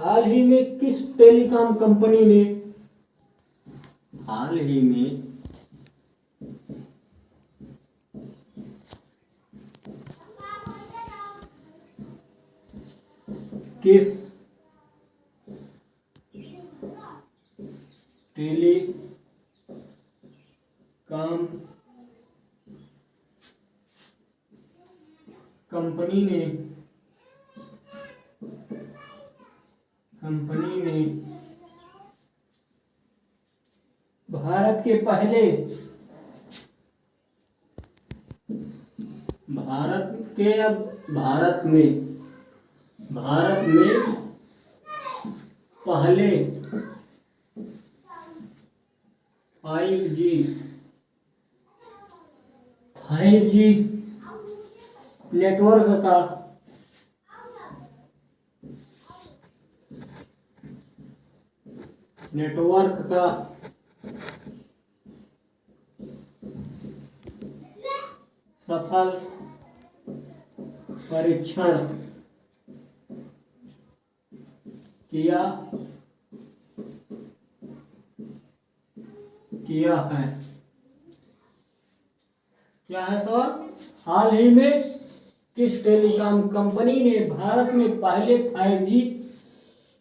हाल ही में किस टेलीकॉम कंपनी ने हाल ही में किस टेलीकॉम कंपनी ने भारत के पहले भारत में पहले 5G नेटवर्क का सफल परीक्षण किया है। क्या है सवाल? हाल ही में किस टेलीकॉम कंपनी ने भारत में पहले 5G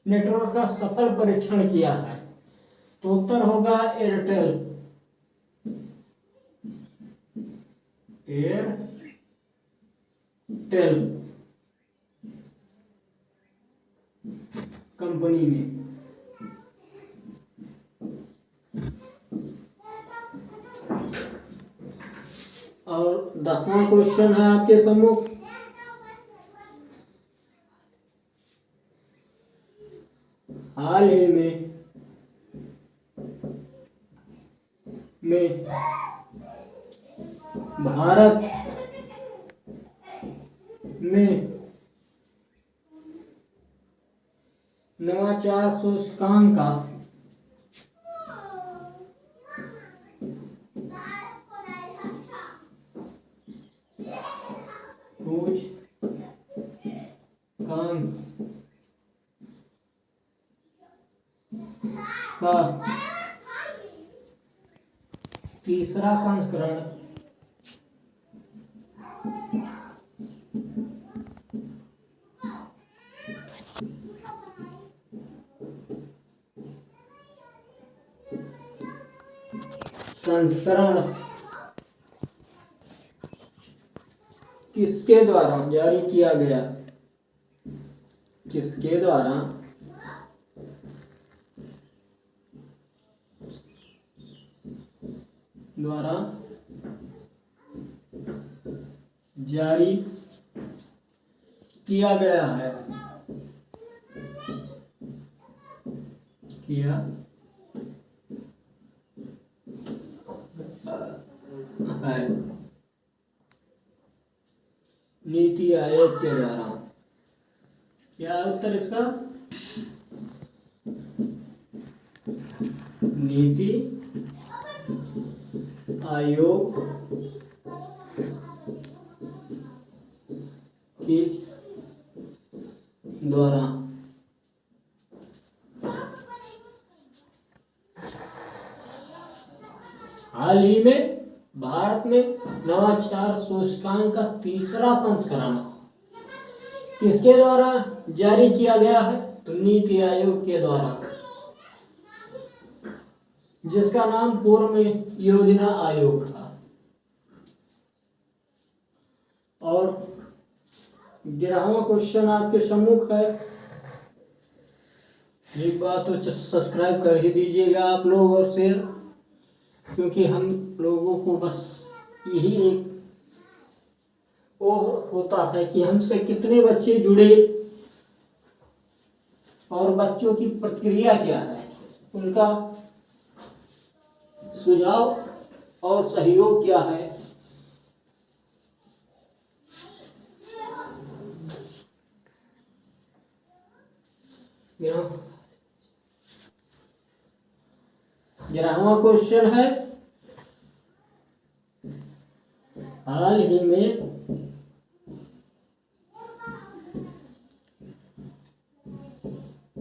नेटवर्क का सफल परीक्षण किया है? तो उत्तर होगा एयरटेल कंपनी ने। और 10वां क्वेश्चन है आपके सम्मुख। हाल ही में भारत में नवाचार सूचकांक का तीसरा संस्करण किसके द्वारा जारी किया गया? किसके द्वारा जारी किया गया है? नीति आयोग के द्वारा। क्या उत्तर इसका? नीति आयोग के द्वारा। हाल ही में भारत में नवाचार सूचकांक का तीसरा संस्करण किसके द्वारा जारी किया गया है? तो नीति आयोग के द्वारा, जिसका नाम पूर्व में योजना आयोग था। और 11वां क्वेश्चन आपके सम्मुख है। एक बात तो सब्सक्राइब कर ही दीजिएगा आप लोग और शेयर, क्योंकि हम लोगों को बस यही एक वो होता है कि हमसे कितने बच्चे जुड़े और बच्चों की प्रतिक्रिया क्या है, उनका सुझाव और सहयोग क्या है। ग्यारहवां क्वेश्चन है, हाल ही में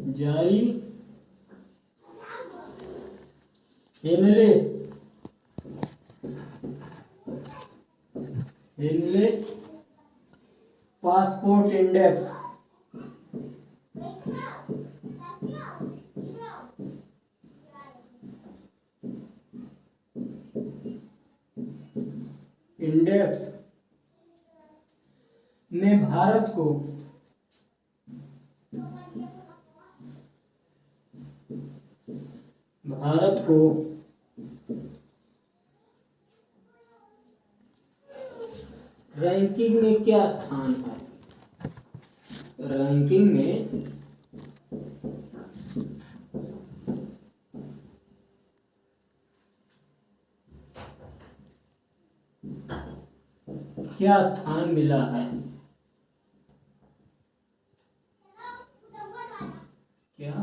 जारी Henley Henley passport index index में भारत को रैंकिंग में क्या स्थान है? रैंकिंग में क्या स्थान मिला है? क्या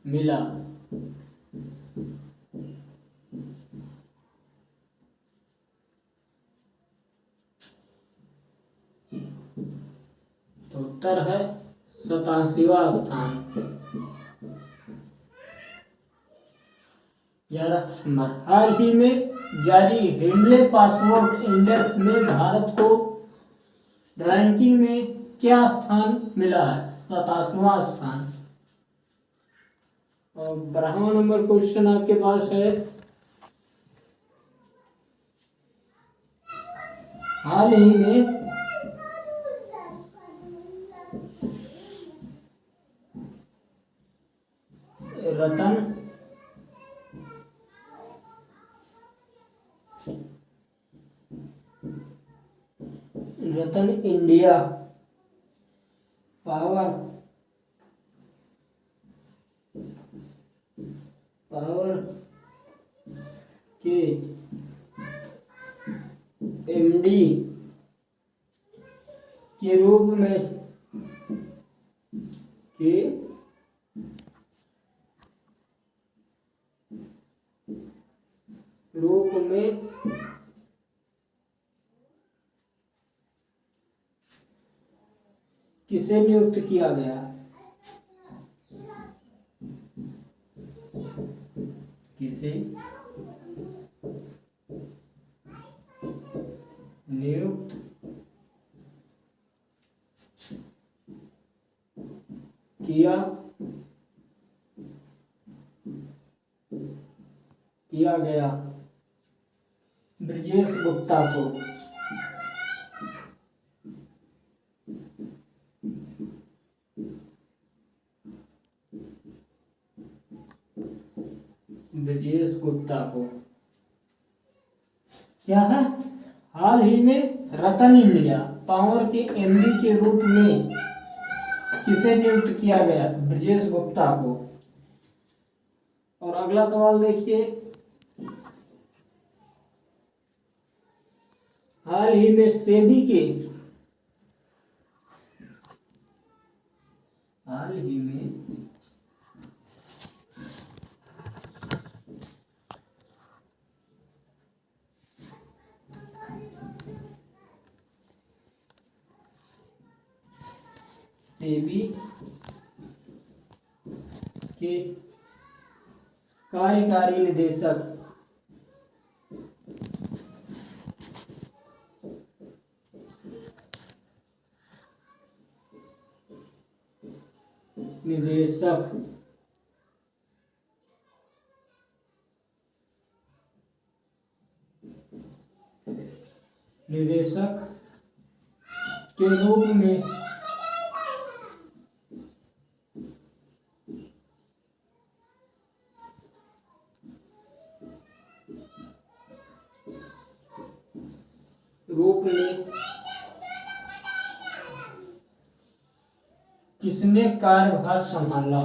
मिला? तो उत्तर है 87वां स्थान। 11 हाल ही में जारी हेनले पासपोर्ट इंडेक्स में भारत को रैंकिंग में क्या स्थान मिला है? 87वां स्थान। और 12वां नंबर क्वेश्चन आपके पास है, हाल ही में रतन इंडिया पावर के एमडी के रूप में किसे नियुक्त किया गया? किसे नियुक्त किया गया? ब्रजेश गुप्ता को। ब्रजेश गुप्ता को क्या है? हाल ही में रतन इंडिया पावर के एमडी के रूप में किसे नियुक्त किया गया? ब्रजेश गुप्ता को। और अगला सवाल देखिए, हाल ही में सेबी के सेबी के कार्यकारी निदेशक के रूप में किसने कार्यभार संभाला?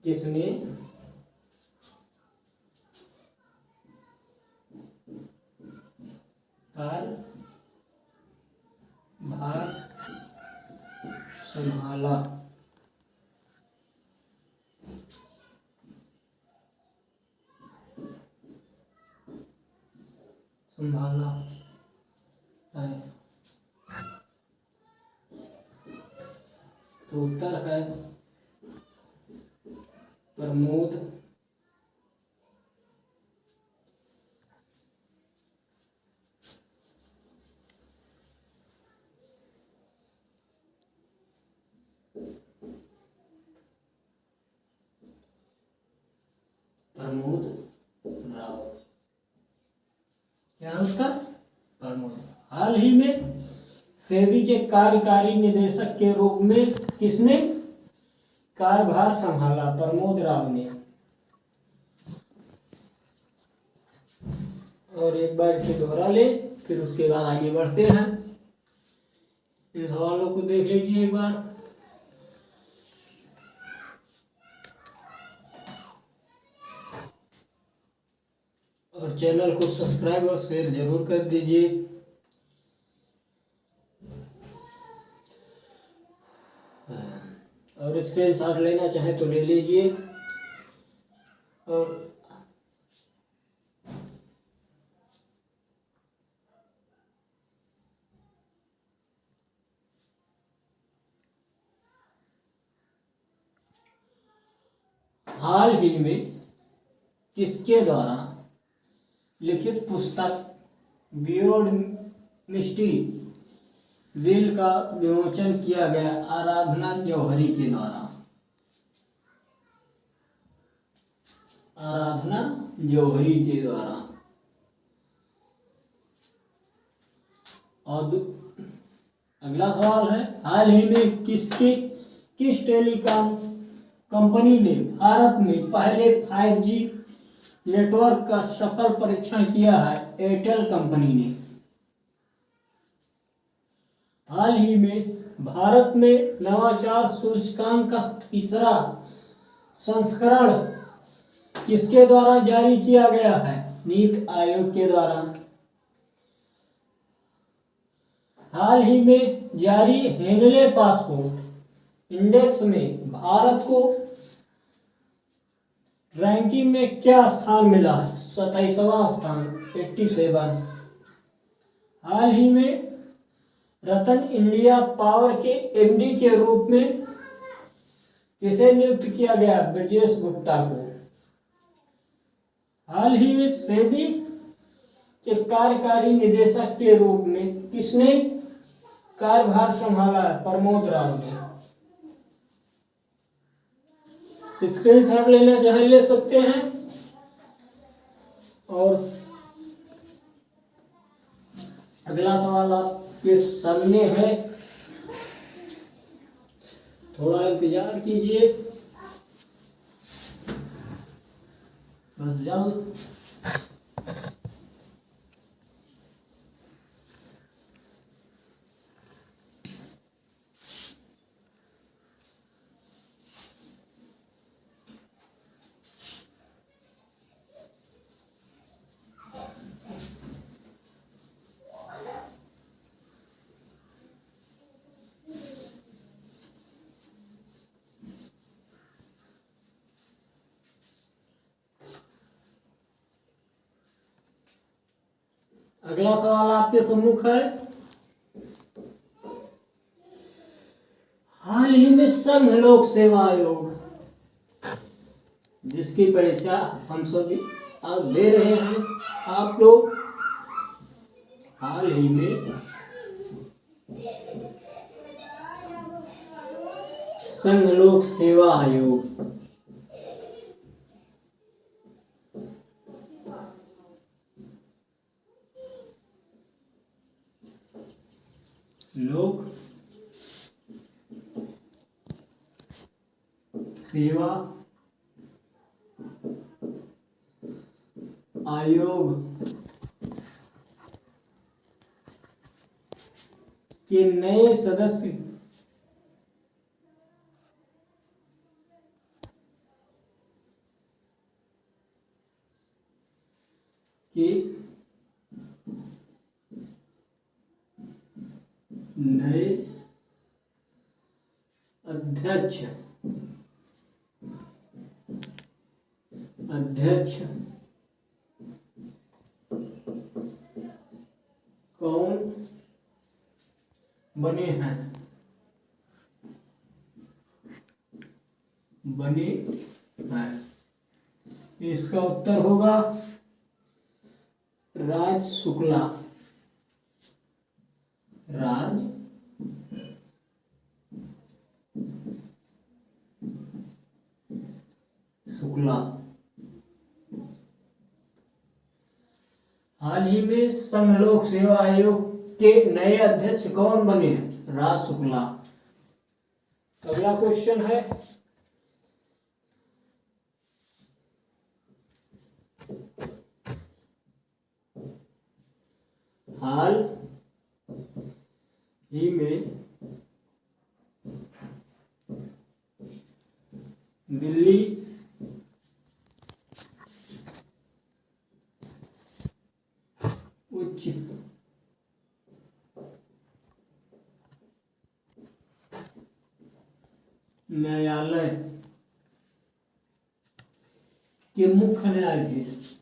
किसने कार्यभार संभाला? संभाला है। तो उत्तर है प्रमोद राव। क्या उत्तर? प्रमोद। हाल ही में सेबी के कार्यकारी निदेशक के रूप में किसने कार्यभार संभाला? प्रमोद राव ने। और एक बार इसे दोहरा ले, फिर उसके बाद आगे बढ़ते हैं। इन सवालों को देख लीजिए एक बार। और चैनल को सब्सक्राइब और शेयर जरूर कर दीजिए। और स्क्रीनशॉट लेना चाहे तो ले लीजिए। और हाल ही में किसके द्वारा लिखित पुस्तक बियॉन्ड मिस्ट्री विल का विमोचन किया गया? आराधना जौहरी के द्वारा। आराधना जौहरी के द्वारा। और अगला सवाल है, हाल ही में किस टेलीकॉम कंपनी ने भारत में पहले 5G नेटवर्क का सफल परीक्षण किया है? एयरटेल कंपनी ने। हाल ही में भारत में नवाचार सूचकांक का तीसरा संस्करण किसके द्वारा जारी किया गया है? नीति आयोग के द्वारा। हाल ही में जारी हेनले पासपोर्ट इंडेक्स में भारत को रैंकिंग में क्या स्थान मिला है? 27वां स्थान, 87। हाल ही में रतन इंडिया पावर के एमडी के रूप में किसे नियुक्त किया गया? ब्रजेश गुप्ता को। हाल ही में सेबी के कार्यकारी निदेशक के रूप में किसने कार्यभार संभाला है? प्रमोद राव ने। स्क्रीनशॉट लेना चाहे ले सकते हैं। और अगला सवाल आपके सामने है, थोड़ा इंतजार कीजिए, बस जल्द। अगला सवाल आपके सम्मुख है, हाल ही में संघ लोक सेवा आयोग जिसकी परीक्षा हम सभी आज दे रहे हैं, आप लोग हाल ही में संघ लोक सेवा आयोग लोक सेवा आयोग के नए सदस्य के नए अध्यक्ष कौन बने हैं? बने हैं। इसका उत्तर होगा राज शुक्ला। राज शुक्ला। हाल ही में संघ लोक सेवा आयोग के नए अध्यक्ष कौन बने हैं? राज शुक्ला। अगला क्वेश्चन है, हाल ही में दिल्ली उच्च न्यायालय के मुख्य न्यायाधीश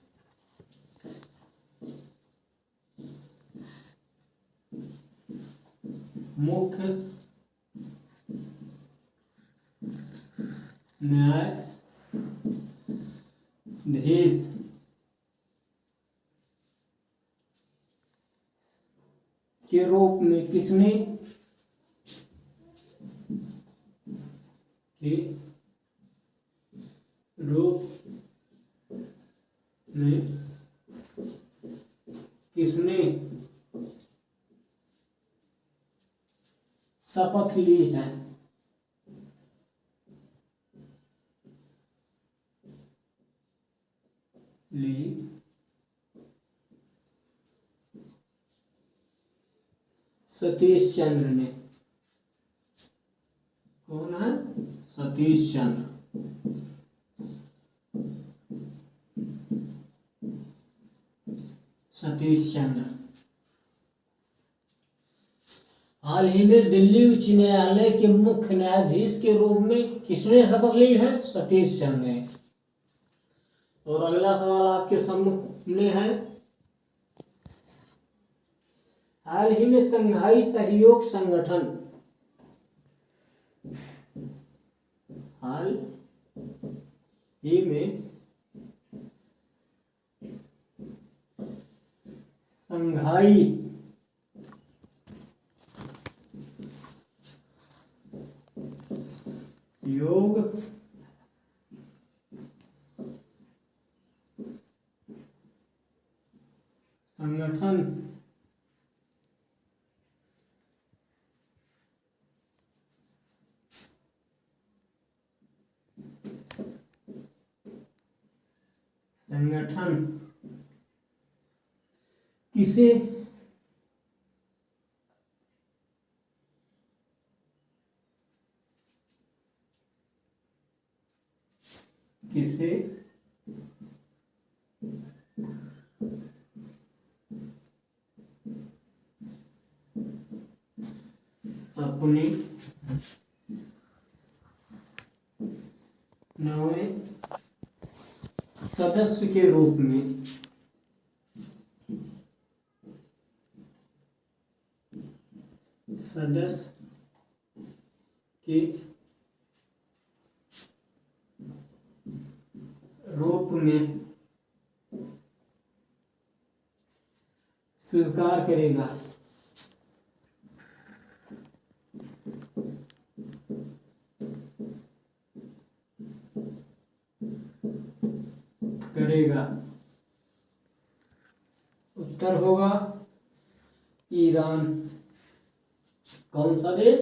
मुख्य न्यायाधीश के रूप में किसने के रूप में किसने शपथ ली है? ली सतीश चंद्र ने। कौन है? सतीश चंद्र। सतीश चंद्र। हाल ही में दिल्ली उच्च न्यायालय के मुख्य न्यायाधीश के रूप में किसने शपथ ली है? सतीश चंद्र ने। और अगला सवाल आपके सामने है, हाल ही में शंघाई सहयोग संगठन, हाल ही में शंघाई योग संगठन किसे किसे अपने नए सदस्य के रूप में स्वीकार करेगा। उत्तर होगा ईरान। कौन सा देश?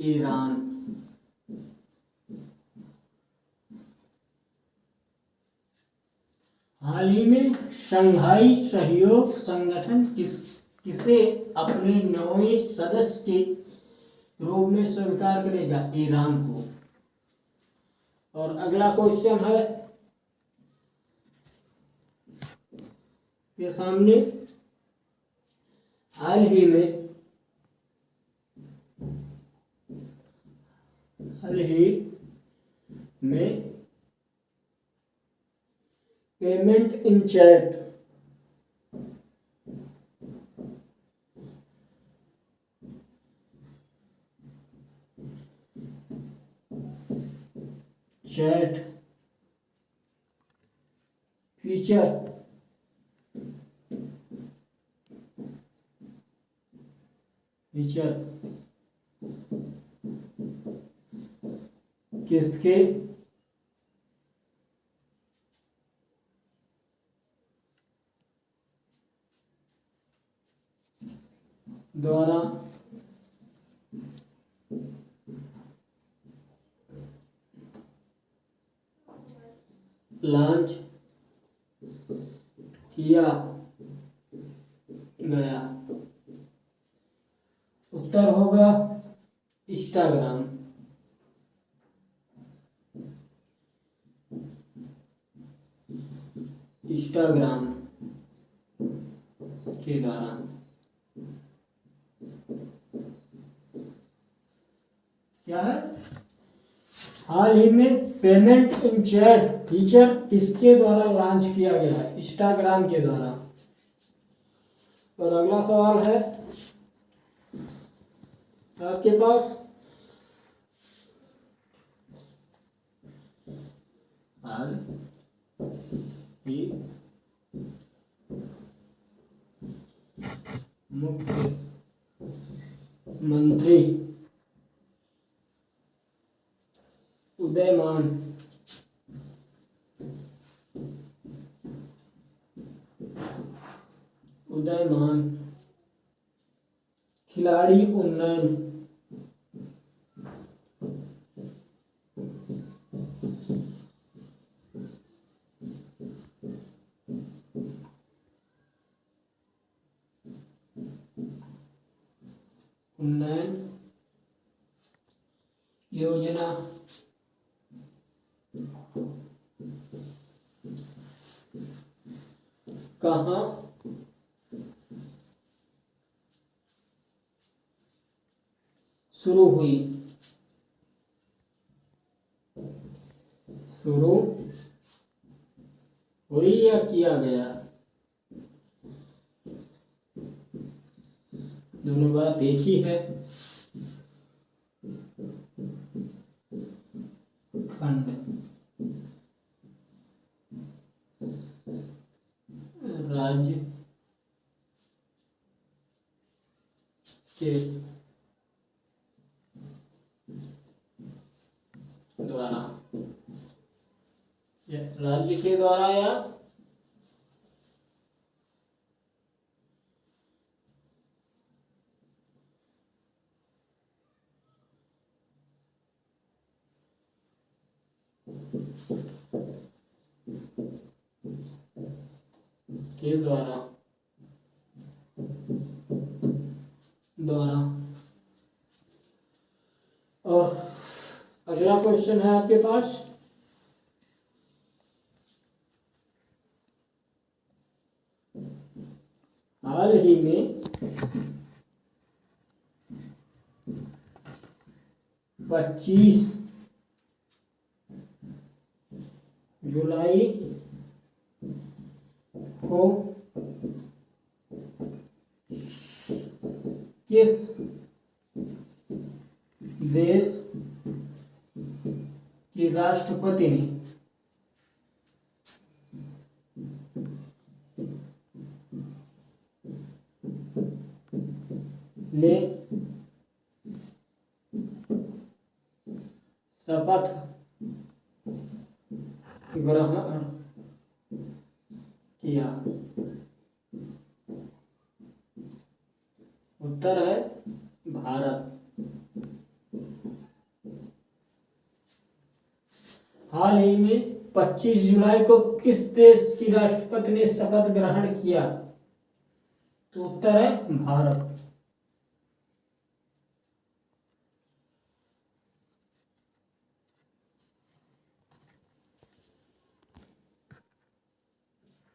ईरान। हाल ही में शंघाई सहयोग संगठन किसे अपने नए सदस्य के रूप में स्वीकार करेगा? ईरान को। और अगला क्वेश्चन है के सामने, हाल ही में payment in chat chat feature किसके द्वारा लॉन्च किया गया? उत्तर होगा इंस्टाग्राम। इंस्टाग्राम के द्वारा। क्या है? हाल ही में पेमेंट इन चैट फीचर किसके द्वारा लॉन्च किया गया है? इंस्टाग्राम के द्वारा। और अगला सवाल है आपके पास, हाल ही मुख्यमंत्री उदयमान खिलाड़ी उन्नयन योजना कहाँ शुरू हुई? या किया गया? दोनों बात एक ही है। खंड राज्य के द्वारा, राज्य के द्वारा या के द्वारा और अगला क्वेश्चन है आपके पास, हाल ही में 25 जुलाई को किस देश की राष्ट्रपति ने शपथ ग्रहण किया? उत्तर है भारत। हाल ही में 25 जुलाई को किस देश की राष्ट्रपति ने शपथ ग्रहण किया? तो उत्तर है भारत।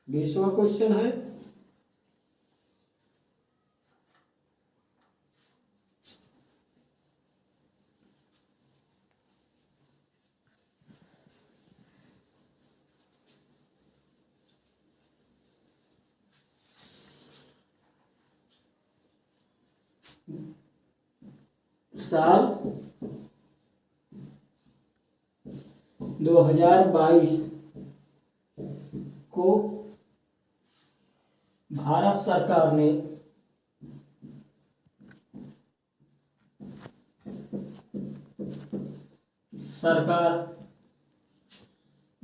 बीसवां क्वेश्चन है, साल 2000 2022 को भारत सरकार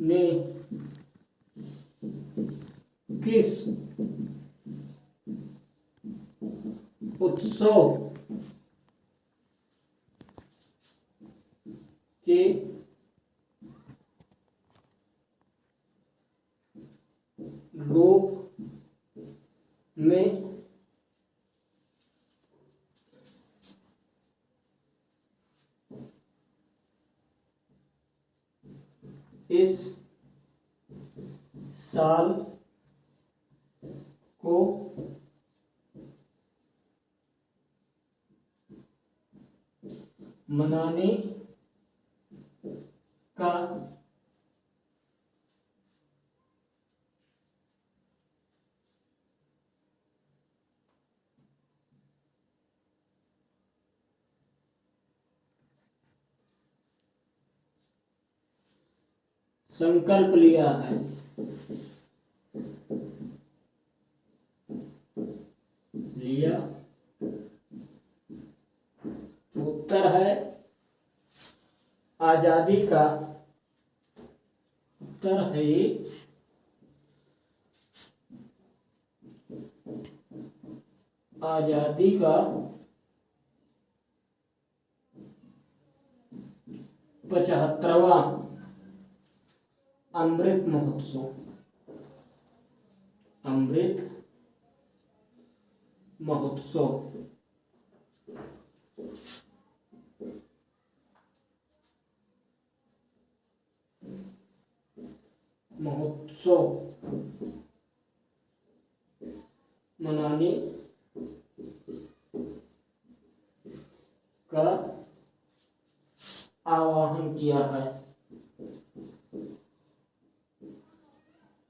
ने किस उत्सव के रूप में इस साल को मनाने का संकल्प लिया है। तो उत्तर है आजादी का, उत्तर है आजादी का 75वां अमृत महोत्सव। अमृत महोत्सव मनाने का आह्वान किया है।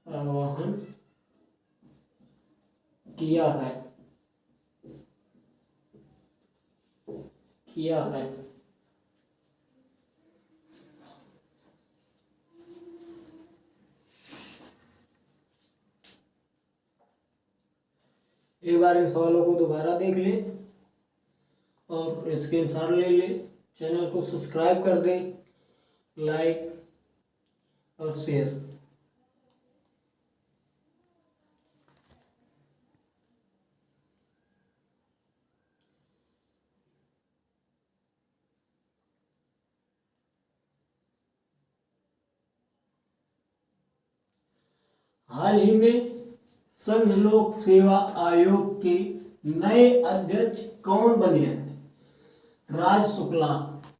आह्वान किया है। एक बार इन सवालों को दोबारा देख ले और स्क्रीनशॉट ले ले। चैनल को सब्सक्राइब कर दे, लाइक और शेयर। हाल ही में संघ लोक सेवा आयोग के नए अध्यक्ष कौन बने हैं? राज शुक्ला।